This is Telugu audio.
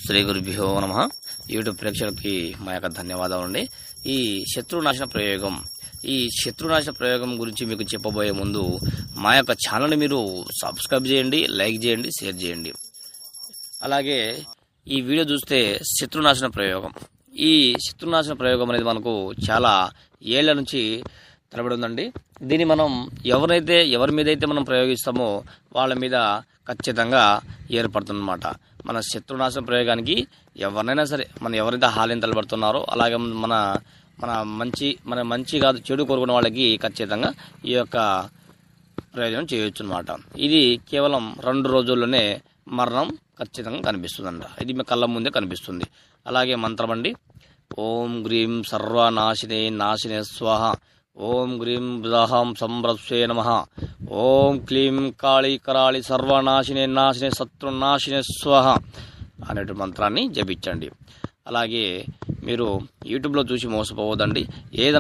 శ్రీ గురుభ్యో నమః. యూట్యూబ్ ప్రేక్షకులకి మా యొక్క ధన్యవాదాలండి. ఈ శత్రునాశన ప్రయోగం గురించి మీకు చెప్పబోయే ముందు మా యొక్క ఛానల్ని మీరు సబ్స్క్రైబ్ చేయండి, లైక్ చేయండి, షేర్ చేయండి. అలాగే ఈ వీడియో చూస్తే శత్రునాశన ప్రయోగం అనేది మనకు చాలా ఏళ్ల నుంచి తరబడి ఉందండి. దీన్ని మనం ఎవరి మీద అయితే మనం ప్రయోగిస్తామో వాళ్ళ మీద ఖచ్చితంగా ఏర్పడుతుందన్నమాట. మన శత్రునాశన ప్రయోగానికి ఎవరినైనా సరే, ఎవరైతే హాలిని తలబడుతున్నారో అలాగే మన మంచి కాదు చెడు కోరుకున్న వాళ్ళకి ఖచ్చితంగా ఈ యొక్క ప్రయోజనం చేయొచ్చు అన్నమాట. ఇది కేవలం 2 రోజుల్లోనే మరణం ఖచ్చితంగా కనిపిస్తుందంట. ఇది మీ కళ్ళ ముందే కనిపిస్తుంది. అలాగే మంత్రం అండి. ఓం గ్రీం సర్వనాశినే నాశినే స్వాహ. ఓం గ్రీం బృహం సంరస్వే నమః. ఓం క్లీం కాళీ కరాళి సర్వనాశినే నాశినే శత్రునాశినే స్వాహ అనేటువంటి మంత్రాన్ని జపించండి. అలాగే మీరు యూట్యూబ్లో చూసి మోసపోవద్దండి. ఏదైనా